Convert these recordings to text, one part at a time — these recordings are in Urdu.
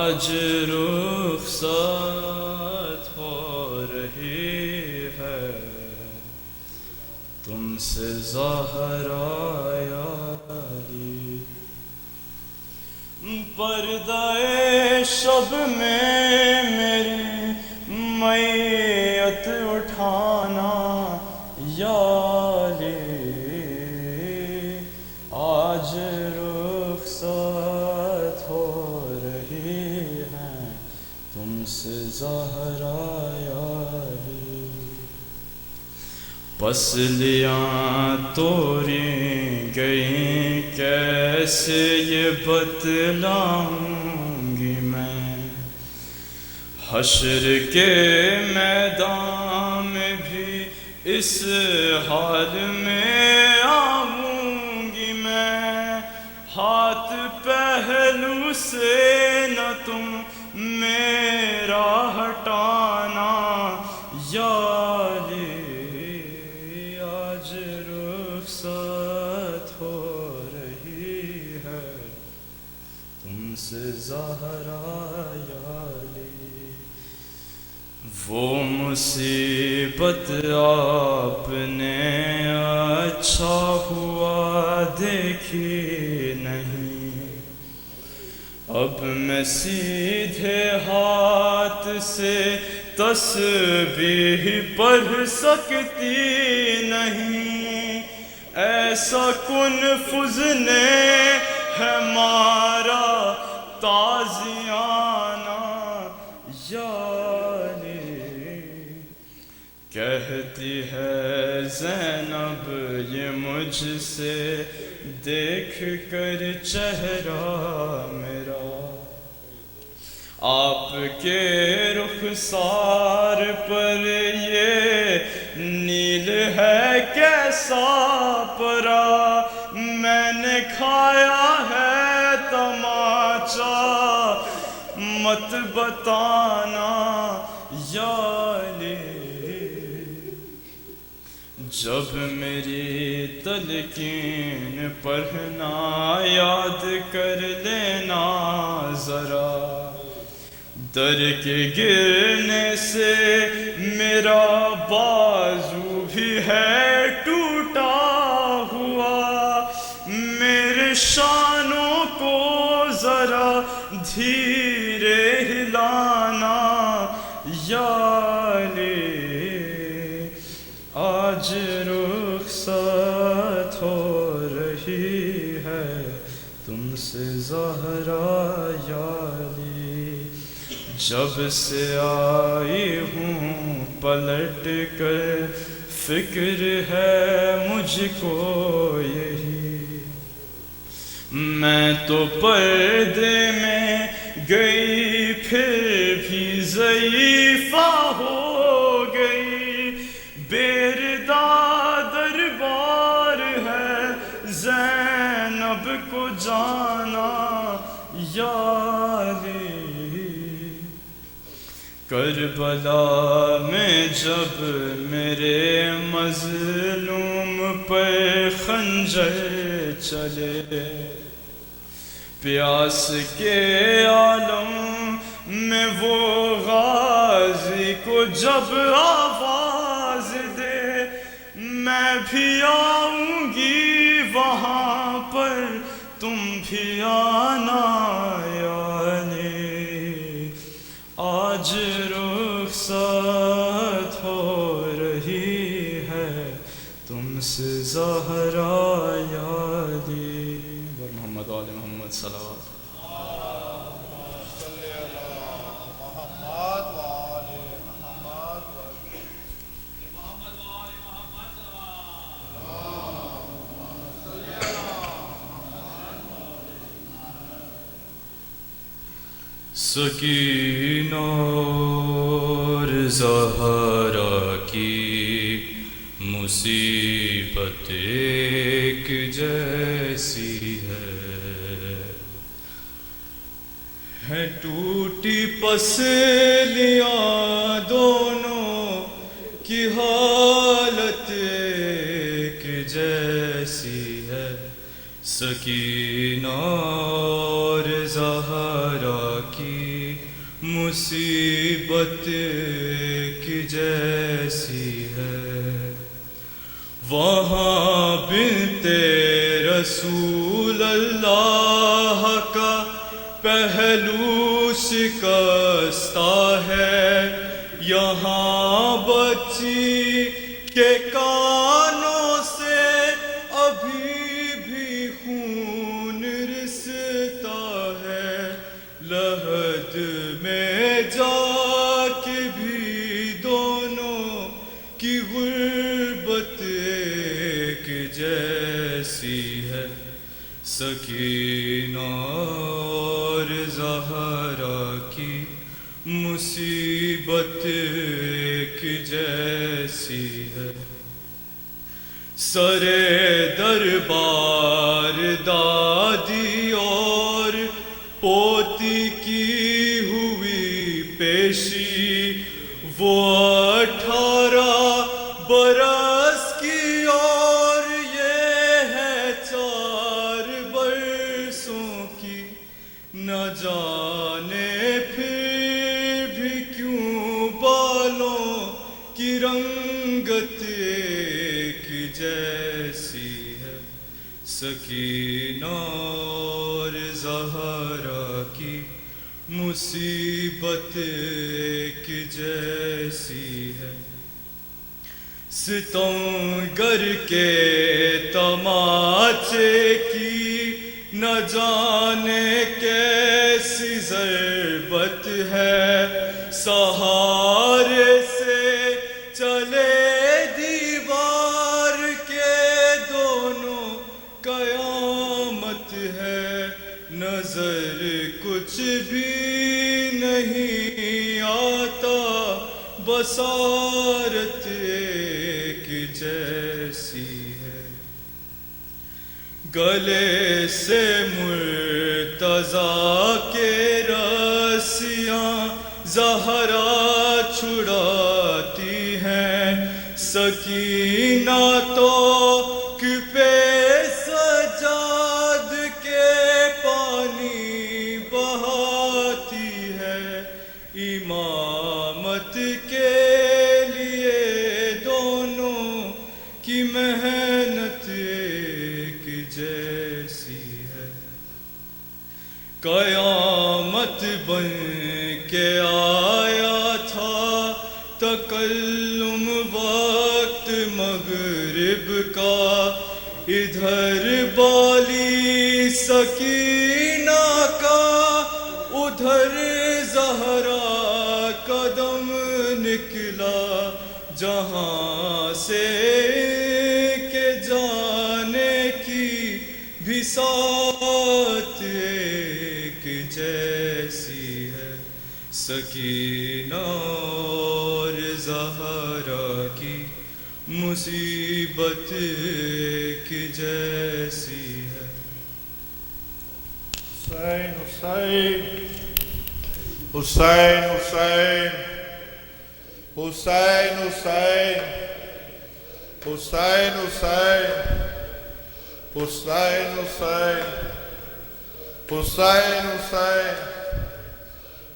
آج رخصت ہو رہی ہے تم سے زہرا یاری، پردہ شب میں میری میت اٹھانا یاری، آج رخصت ہو رہی ہے تم سے زہرا یاری، پسلیاں توڑی گئیں کیسے یہ بتلاؤں گی میں، حشر کے میدان میں بھی اس حال میں آؤں گی میں، ہاتھ پہلو سے نہ تم میرا ہٹانا یاری، آج رخصت ہو رہی ہے تم سے زہرا یاری، وہ مصیبت آپ نے اچھا ہوا دیکھی نہیں، اب میں سیدھے ہاتھ سے تسبیح پڑھ سکتی نہیں، ایسا کن فزنے ہے مارا تازیانہ یاری، کہتی ہے زینب یہ مجھ سے دیکھ کر چہرہ میرا، آپ کے رخسار پر یہ نیل ہے کیسا پرا، میں نے کھایا ہے تماچا مت بتانا یاری، جب میری تلقین پڑھنا یاد کر لینا ذرا، در کے گرنے سے میرا بازو بھی ہے ٹوٹا ہوا، میرے شانوں کو ذرا دھیرے ہلانا یاری، آج رخصت ہو رہی ہے تم سے زہرا یاری، جب سے آئی ہوں پلٹ کر فکر ہے مجھ کو یہی، میں تو پردے میں گئی پھر بھی ضعیفہ ہو گئی، بیردہ دربار ہے زینب کو جانا یاری، کربلا میں جب میرے مظلوم پر خنجر چلے، پیاس کے عالم میں وہ غازی کو جب آواز دے، میں بھی آؤں گی وہاں پر تم بھی آنا یاری، آج رخصت ہو رہی ہے تم سے زہرا یاری، محمد آل محمد صلوات۔ سکینہ اور زہرا کی مصیبت ایک جیسی ہے ٹوٹی پسلیاں دونوں کی حالت ایک جیسی ہے، سکینہ اور زہرا کی مصیبت کی جیسی ہے، وہاں بنت رسول اللہ کا پہلو شکستہ ہے، یہاں بچی کے کانوں سے ابھی بھی خون رستا ہے، لحد میں جا کے بھی دونوں کی غربت ایک جیسی ہے، سکینہ اور زہرا کی مصیبت ایک جیسی ہے، سر دربار دادی اور پوتی کی ہوئی پیشی، وہ 18 برس کی اور یہ ہے 4 برسوں کی، نہ جانے پھر بھی کیوں بالوں کی رنگت ایک جیسی ہے، سکینہ اور زہرا کی مصیبت ایک جیسی ہے، ستمگر کے تماچے کی نہ جانے کیسی ضربت ہے، سہارے سے چلے دیوار کے دونوں قیامت ہے، نظر کچھ بھی نہیں آتا، بصارت ایک جیسی ہے، گلے سے مرتضیٰ کے رسیاں زہرا چھڑاتی ہیں، سکینہ تو پہ سجاد کے پانی بہاتی ہے، امامت کے لیے دونوں کی محنت ایک جیسی ہے، قیامت بن کے آیا تھا تکلم وقت مغرب کا، ادھر بالی سکینہ کا ادھر زہرا قدم نکلا، جہاں سے کہ جانے کی بھی ساتھ ایک جیسی ہے، سکینہ اور زہرا کی مصیبت ایک جیسی ہے، حسین حسین حسین حسین حسین حسین حسین حسین حسین حسین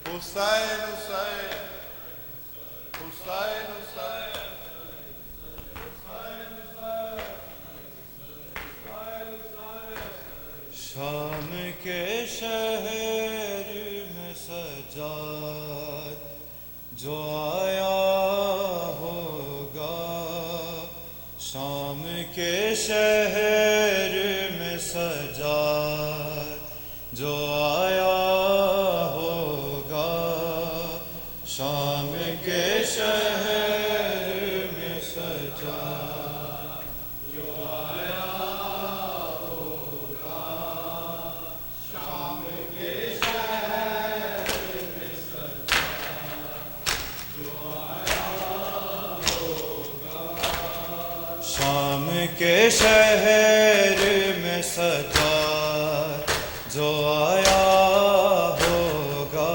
حسین حسین حسین حسین حسین شام کے شہر میں سجاد جو آیا ہوگا، شام کے شہر میں سجاد جو آیا ہوگا، شام کے شہر میں سجاد جو آیا ہوگا، شام کے شہر میں سجاد جو آیا ہوگا، شام کے شہر میں سجاد جو آیا ہوگا،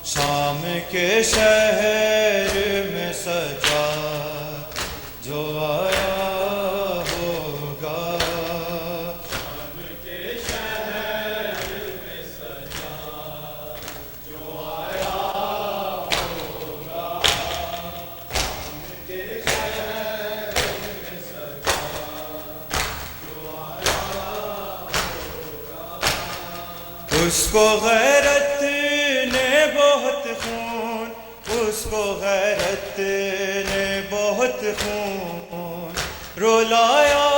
شام کے شہر میں سجاد جو آیا ہوگا، شام کے شہر میں سجاد جو آیا اس کو غیرت نے بہت خون، اس کو غیرت نے بہت خون رلایا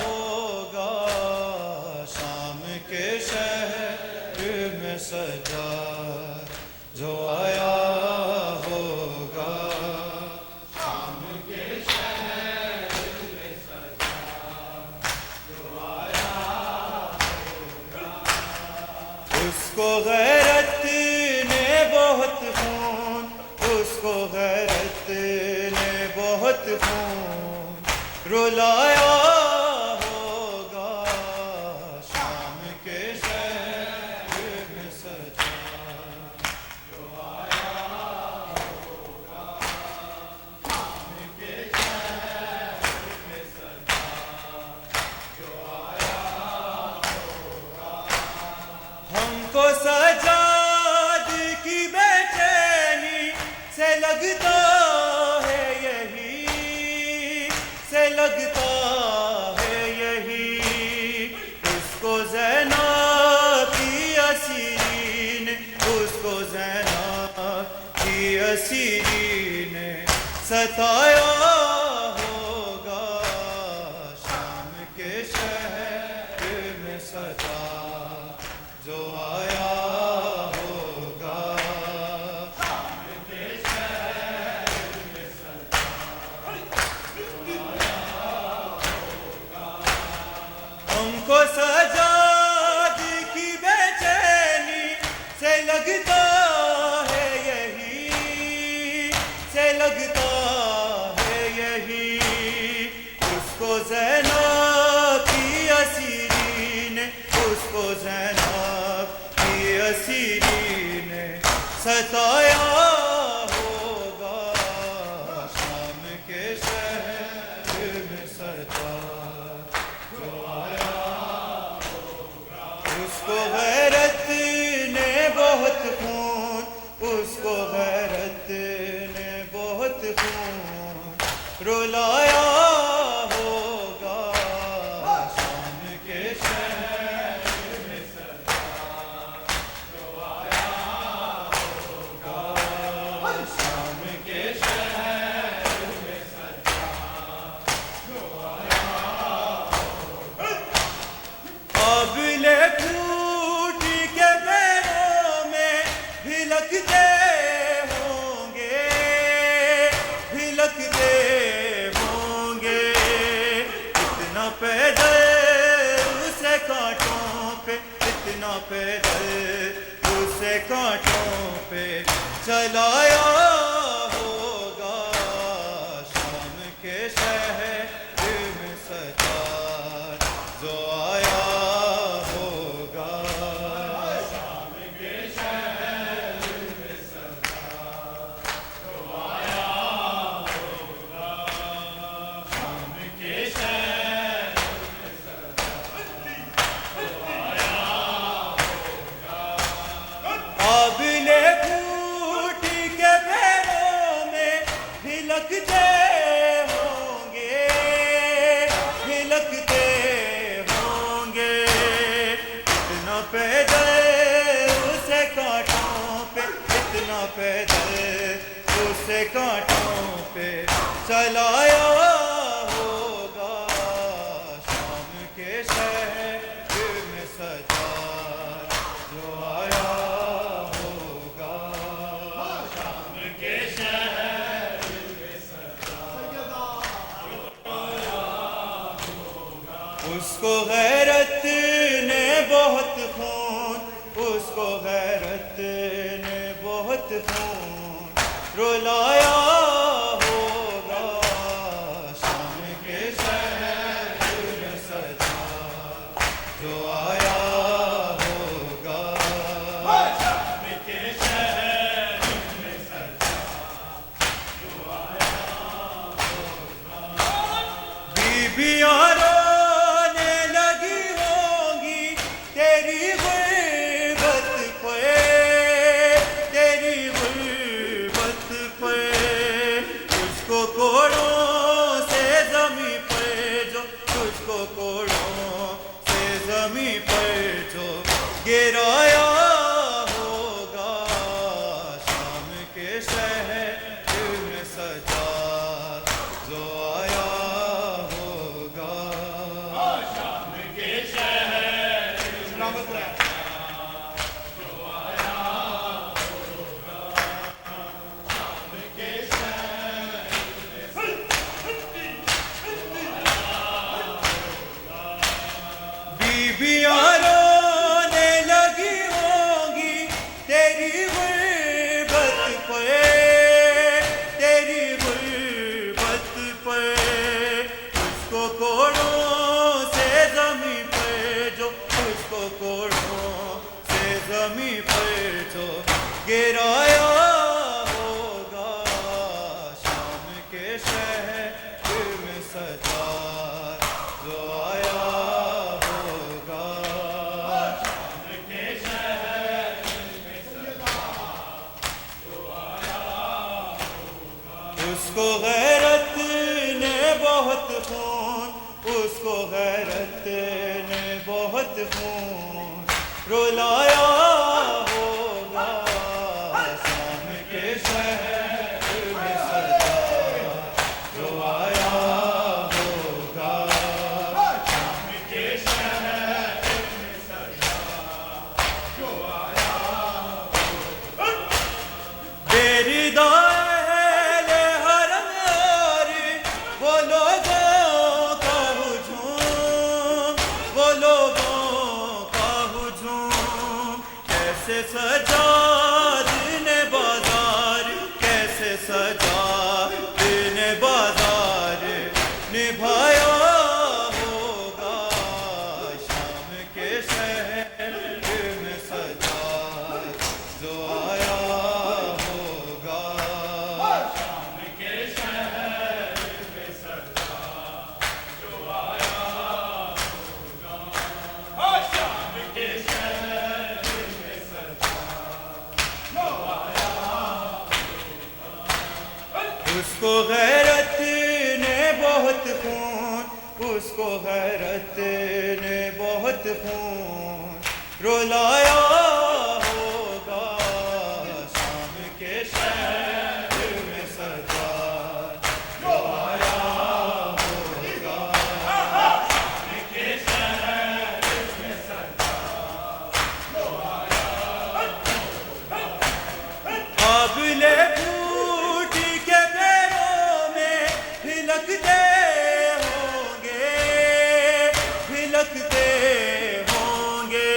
ہوگا، شام کے شہر میں سجا جو آیا ہوگا، شام کے شہر میں سجا جو آیا ہوگا، اس کو غیرت نے بہت خون، اس کو غیرت نے بہت خون رلایا ہوگا، شام کے شہر میں سجا جو آیا ہوگا، شام کے شہر میں سجا جو آیا ہوگا، ہم کو سجاد کی بے چینی سے لگتا ہے یہی، سے لگتا ہے یہی، اس کو زینب کی اسیری نے، اس کو زینب کی اسیری نے ستایا ہوگا، شام کے شہر میں سجا جو آیا ہوگا، شام کے شہر میں سجا جو آیا ہوگا، ہم کو سجاد کی بے چینی سے لگتا ہے یہی، سے لگتا ہے یہی، اس کو زینب کی اسیری نے، اس کو زینب کی اسیری نے ستایا ہوگا، شام کے شہر میں سجا جو آیا ہوگا، اس کو غیرت نے بہت خون، اس کو غیرت نے بہت خون رلایا ہوگا، شام کے شہر میں سجا جو آیا ہوگا، شام کے شہر میں سجا جو آیا ہوگا، قابلِ پھوٹ کے پیروں میں بھلکتے ہوں گے، بھلکتے ہوں گے، اتنا پیدل اسے کانٹوں پہ، اتنا پیدل اسے کانٹوں پہ چلایا ہوگا، شام کے شہر میں سجا جو آیا ہوگا، شام کے شہر میں سجا جو آیا ہوگا، شام کے شہر میں سجا جو آیا ہوگا، قابلِ پھوٹ کے پیروں میں بھلکتے ہوں گے، بھلکتے ہوں گے، اتنا پیدل اسے کانٹوں پہ، اتنا پیدل اسے کانٹوں پہ چلایا ہوگا، شام کے شہر میں سجا جو آیا ہوگا، شام کے شہر میں سجا اس کو غیرت نے بہت خون، اس کو غیرت نے بہت خون رلایا ہوگا، شام کے شہر میں سجا جو آیا ہوگا، شام کے شہر میں سجا جو آیا ہوگا، بیبیاں رونے لگی ہوں گی تیری غربت پہ، تیری غربت پہ، تجھ کو کوڑوں سے زمیں پر جو، تجھ کو کوڑوں سے زمیں پر جو گرایا ہوگا شام کے شہر میں سجاد جو آیا ہوگا شام کے شہر سلامت رہے بیویاں رونے لگی ہوں گی تیری غربت پہ تیری غربت پہ اس کو کوڑوں سے زمین پہ جو اس کو کوڑوں سے زمین پہ جو گرایا ہوگا شام کے شہر میں سجاد جو آیا ہوگا اس کو غیرت نے بہت خون اس کو غیرت نے بہت خون رلایا ہوگا شام کے شہر میں سجاد جو آیا ہوگا بیردا اہل حرم اور وہ لوگوں کا ہجوم وہ لوگوں کا ہجوم کیسے سجاد نے بازار کیسے سجاد نے بازار نبھایا ہوگا شام کے شہر میں سجاد جو آیا ہوگا اس کو غیرت نے بہت خون اس کو غیرت نے بہت خون رلایا ہوگا شام کے شہر میں سجاد جو آیا ہوگا قابلِ پھوٹ کے پیروں میں پھلکتے ہوں گے پھلکتے ہوں گے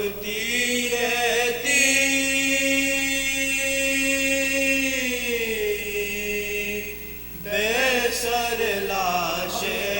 رہتی بے سر لاشیں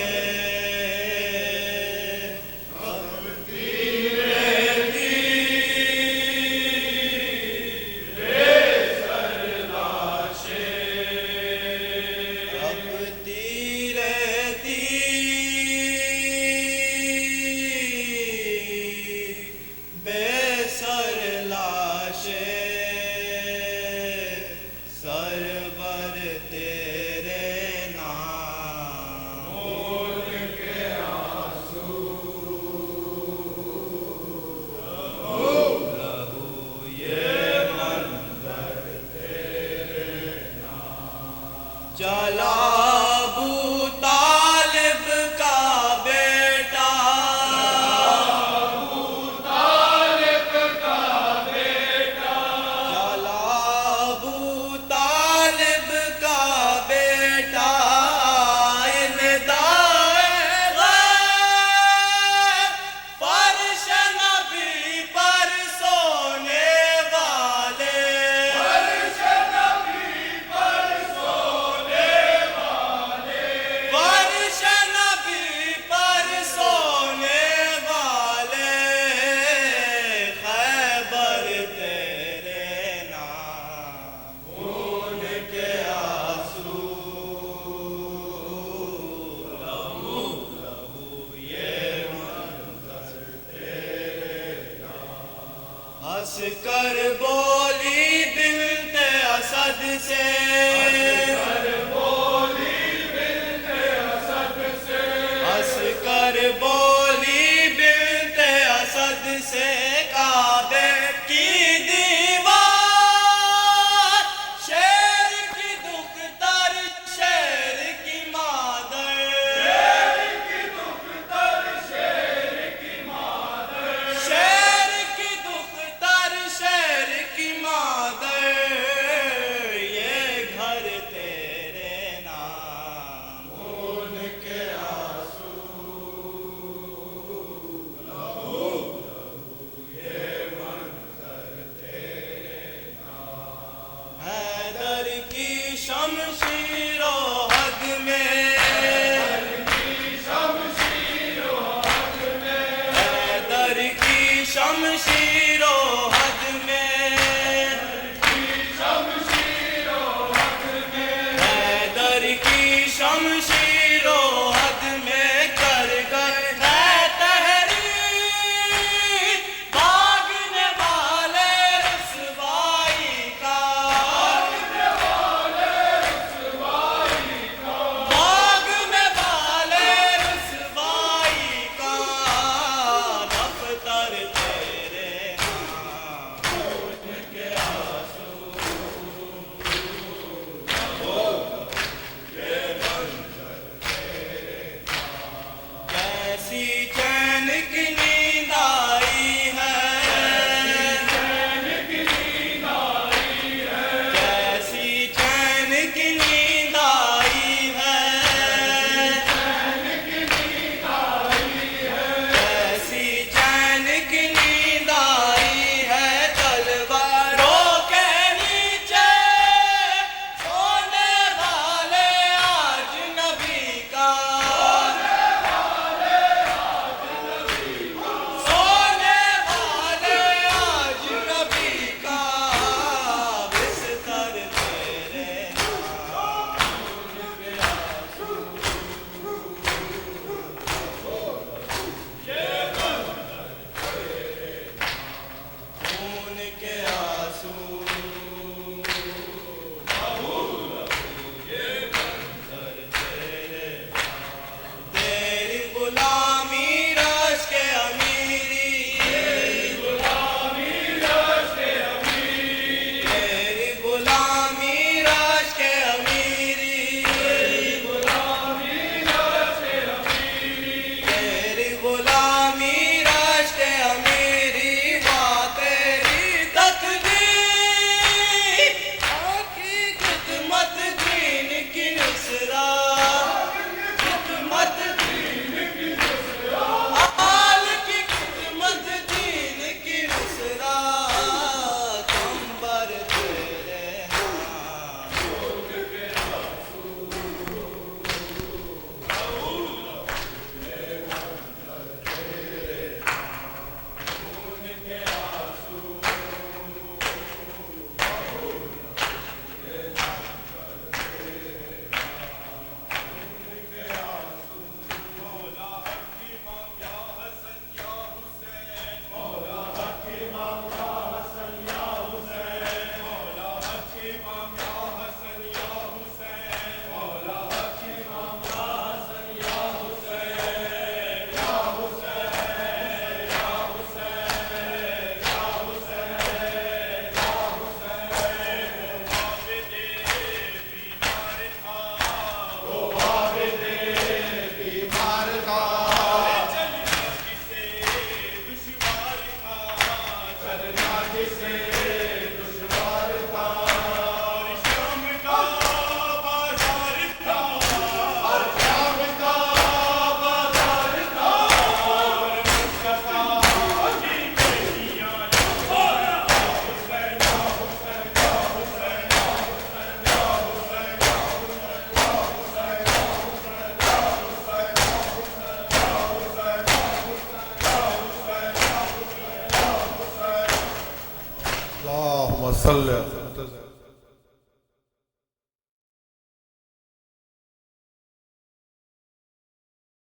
چلا ابو طالب کا بیٹا چلا ابو طالب کا بیٹا فرش نبی پر سونے والے ہنس کر بولی بنت اسد سے ہنس کر بولی بنت اسد سے کعبے کی دیوار شیر کی دختر شیر کی مادر شیر کی دختر شیر کی مادر یہ گھر تیرے نام خون کے حیدر کی شمشیر و حد میں حیدر کی شمشیر و حد میں حیدر کی شمشیر و حد میں کر گئے ہے تحریر بھاگنے والے رسوائی کا بھاگنے والے رسوائی کا دفتر تیرے نام کیسی چین کی نیند آئی ہے کیسی چین کی نیند آئی ہے کیسی چین کی نیند آئی ہے تلواروں کے نیچے سونے والے آج نبی کا اللهم صل